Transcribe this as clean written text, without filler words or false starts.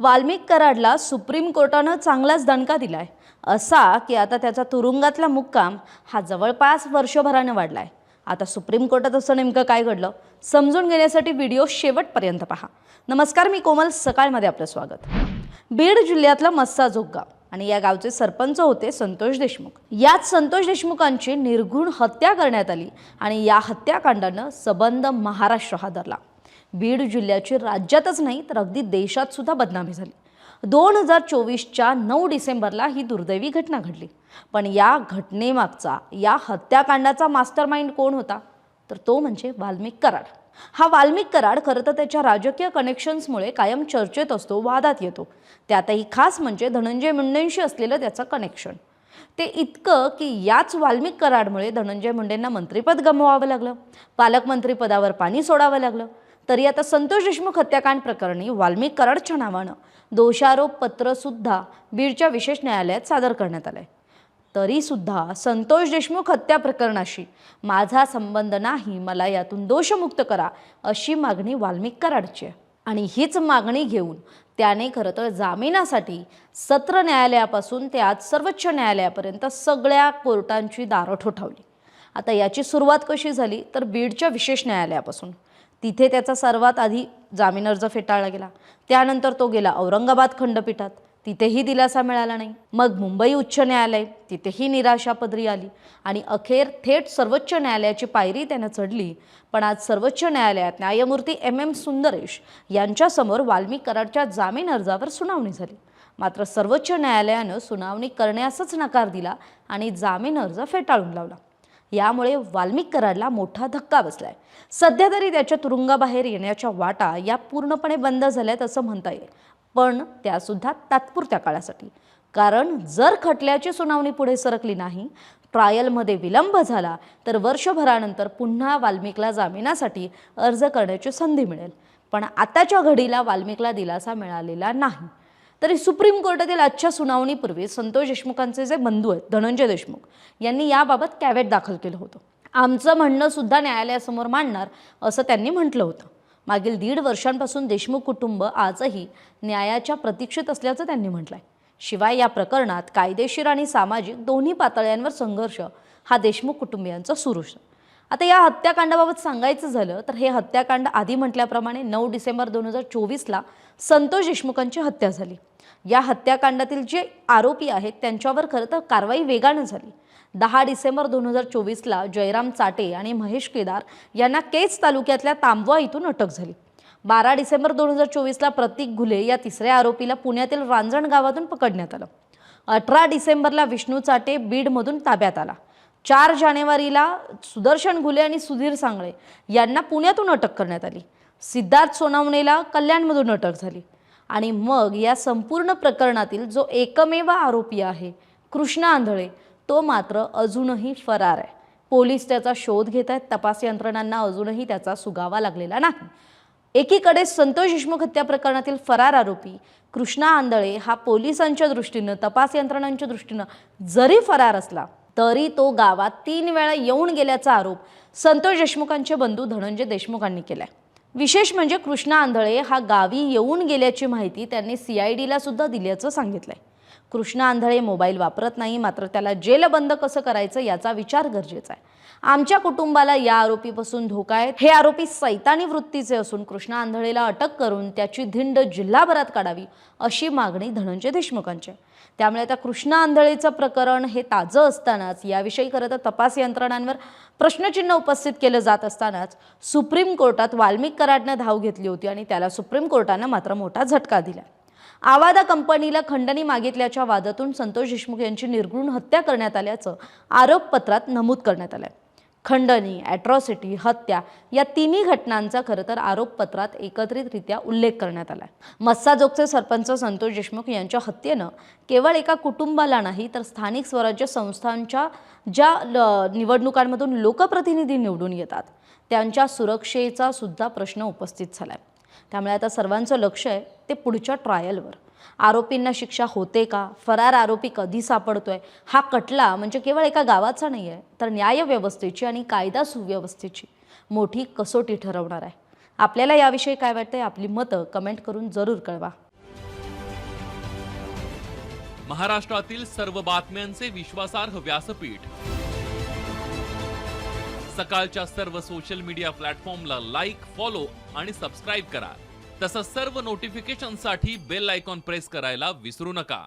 Valmik कराडला supreme कोर्टानं चांगलाच दणका दिलाय, असा की आता त्याचा तुरुंगातला मुक्काम हा जवळपास वर्षभराने वाढलाय। आता सुप्रीम कोर्टात असं नेमकं काय घडलं समजून घेण्यासाठी व्हिडिओ शेवटपर्यंत पहा। नमस्कार, मी कोमल, सकाळमध्ये आपलं स्वागत। बीड जिल्ह्यातला मस्साजोग गाव आणि या गावचे सरपंच होते संतोष देशमुख। याच संतोष देशमुखांची निर्घृण हत्या करण्यात आली आणि या हत्याकांडानं सबंध महाराष्ट्र हादरला। बीड जिल्ह्याची राज्यातच नाही तर अगदी देशात सुद्धा बदनामी झाली। 2024च्या 9 डिसेंबरला ही दुर्दैवी घटना घडली। पण या घटनेमागचा, या हत्याकांडाचा मास्टरमाइंड कोण होता? तर तो म्हणजे वाल्मिक कराड। हा वाल्मिक कराड खरं तर त्याच्या राजकीय कनेक्शन्समुळे कायम चर्चेत असतो, वादात येतो। त्यातही खास म्हणजे धनंजय मुंडेंशी असलेलं त्याचं कनेक्शन। ते इतकं की याच वाल्मिक कराडमुळे धनंजय मुंडेंना मंत्रिपद गमवावं लागलं, पालकमंत्री पदावर पाणी सोडावं लागलं। तरी आता संतोष देशमुख हत्याकांड प्रकरणी वाल्मिक कराडच्या नावानं दोषारोप पत्र सुद्धा बीडच्या विशेष न्यायालयात सादर करण्यात आलंय। तरी सुद्धा संतोष देशमुख हत्या प्रकरणाशी माझा संबंध नाही, मला यातून दोषमुक्त करा, अशी मागणी वाल्मिक कराडची आहे। आणि हीच मागणी घेऊन त्याने खरं तर जामिनासाठी सत्र न्यायालयापासून ते आज सर्वोच्च न्यायालयापर्यंत सगळ्या कोर्टांची दारं ठोठावली। आता याची सुरुवात कशी झाली तर बीडच्या विशेष न्यायालयापासून। तिथे त्याचा सर्वात आधी जामीन अर्ज फेटाळला गेला। त्यानंतर तो गेला औरंगाबाद खंडपीठात, तिथेही दिलासा मिळाला नाही। मग मुंबई उच्च न्यायालय, तिथेही निराशा पदरी आली आणि अखेर थेट सर्वोच्च न्यायालयाची पायरी त्यानं चढली। पण आज सर्वोच्च न्यायालयात न्यायमूर्ती MM सुंदरेश यांच्यासमोर वाल्मिक कराडच्या जामीन अर्जावर सुनावणी झाली। मात्र सर्वोच्च न्यायालयानं सुनावणी करण्यासच नकार दिला आणि जामीन अर्ज फेटाळून लावला। यामुळे वाल्मिक कराडला मोठा धक्का बसलाय। सध्या तरी त्याच्या तुरुंगाबाहेर येण्याच्या वाटा या पूर्णपणे बंद झाल्यात असं म्हणता येईल, पण त्यासुद्धा तात्पुरत्या काळासाठी। कारण जर खटल्याची सुनावणी पुढे सरकली नाही, ट्रायलमध्ये विलंब झाला तर वर्षभरानंतर पुन्हा वाल्मिकला जामिनासाठी अर्ज करण्याची संधी मिळेल। पण आताच्या घडीला वाल्मिकला दिलासा मिळालेला नाही। तरी सुप्रीम कोर्टातील आजच्या सुनावणीपूर्वी संतोष देशमुखांचे जे बंधू आहेत धनंजय देशमुख यांनी याबाबत कॅव्हेट दाखल केलं होतं। आमचं म्हणणं सुद्धा न्यायालयासमोर मांडणार असं त्यांनी म्हटलं होतं। मागील 1.5 वर्षांपासून देशमुख कुटुंब आजही न्यायाच्या प्रतीक्षेत असल्याचं त्यांनी म्हटलंय। शिवाय या प्रकरणात कायदेशीर आणि सामाजिक दोन्ही पातळ्यांवर संघर्ष हा देशमुख कुटुंबियांचा सुरूच आहे। आता या हत्याकांडाबाबत सांगायचं झालं तर हे हत्याकांड आधी म्हटल्याप्रमाणे 9 डिसेंबर 2024ला संतोष देशमुखांची हत्या झाली। या हत्याकांडातील जे आरोपी आहेत त्यांच्यावर खरं तर कारवाई वेगानं झाली। 10 डिसेंबर 2024ला जयराम चाटे आणि महेश केदार यांना केज तालुक्यातल्या तांबवा इथून अटक झाली। 12 डिसेंबर 2024ला प्रतीक घुले या तिसऱ्या आरोपीला पुण्यातील रांजण गावातून पकडण्यात आलं। 18 डिसेंबरला विष्णू चाटे बीडमधून ताब्यात आला। 4 जानेवारीला सुदर्शन घुले आणि सुधीर सांगळे यांना पुण्यातून अटक करण्यात आली। सिद्धार्थ सोनावणेला कल्याणमधून अटक झाली। आणि मग या संपूर्ण प्रकरणातील जो एकमेव आरोपी आहे कृष्णा आंधळे, तो मात्र अजूनही फरार आहे। पोलीस त्याचा शोध घेत आहेत। तपास यंत्रणांना अजूनही त्याचा सुगावा लागलेला नाही। एकीकडे संतोष देशमुख हत्या प्रकरणातील फरार आरोपी कृष्णा आंधळे हा पोलिसांच्या दृष्टीनं, तपास यंत्रणांच्या दृष्टीनं जरी फरार असला तरी तो गावात 3 वेळा येऊन गेल्याचा आरोप संतोष देशमुखांचे बंधू धनंजय देशमुखांनी केलाय। विशेष म्हणजे कृष्णा आंधळे हा गावी येऊन गेल्याची माहिती त्यांनी CIDला सुद्धा दिल्याचं सांगितलंय। कृष्णा आंधळे मोबाईल वापरत नाही, मात्र त्याला जेलबंद कसं करायचं याचा विचार गरजेचा आहे। आमच्या कुटुंबाला या आरोपीपासून धोका आहे। हे आरोपी सैतानी वृत्तीचे असून कृष्णा आंधळेला अटक करून त्याची धिंड जिल्हाभरात काढावी अशी मागणी धनंजय देशमुखांची आहे। त्यामुळे आता कृष्णा आंधळेचं प्रकरण हे ताजं असतानाच, याविषयी खरं तर तपास यंत्रणांवर प्रश्नचिन्ह उपस्थित केलं जात असतानाच सुप्रीम कोर्टात वाल्मिक कराडनं धाव घेतली होती आणि त्याला सुप्रीम कोर्टानं मात्र मोठा झटका दिला। आवादा कंपनीला खंडणी मागितल्याच्या वादातून संतोष देशमुख यांची निर्घृण हत्या करण्यात आल्याचं आरोपपत्रात नमूद करण्यात आलंय। खंडणी, ॲट्रॉसिटी, हत्या या तिन्ही घटनांचा खरं तर आरोपपत्रात एकत्रितरित्या उल्लेख करण्यात आलाय। मस्साजोगचे सरपंच संतोष देशमुख यांच्या हत्येनं केवळ एका कुटुंबाला नाही तर स्थानिक स्वराज्य संस्थांच्या ज्या निवडणुकांमधून लोकप्रतिनिधी निवडून येतात त्यांच्या सुरक्षेचा सुद्धा प्रश्न उपस्थित झालाय। त्यामुळे आता सर्वांचं लक्ष आहे ते पुढच्या ट्रायलवर। आरोपींना शिक्षा होते का, फरार आरोपी कधी सापडतोय, हा कटला म्हणजे केवळ एका गावाचा नाही आहे तर न्यायव्यवस्थेची आणि कायदा सुव्यवस्थेची मोठी कसोटी ठरवणार आहे। आपल्याला याविषयी काय वाटतंय? आपली मतं कमेंट करून जरूर कळवा। महाराष्ट्रातील सर्व बातम्यांचे विश्वासार्ह व्यासपीठ. सकाळच्या सर्व सोशल मीडिया प्लॅटफॉर्मला लाईक, फॉलो आणि सबस्क्राईब करा. तसंच सर्व नोटिफिकेशनसाठी बेल आयकॉन प्रेस करायला विसरू नका.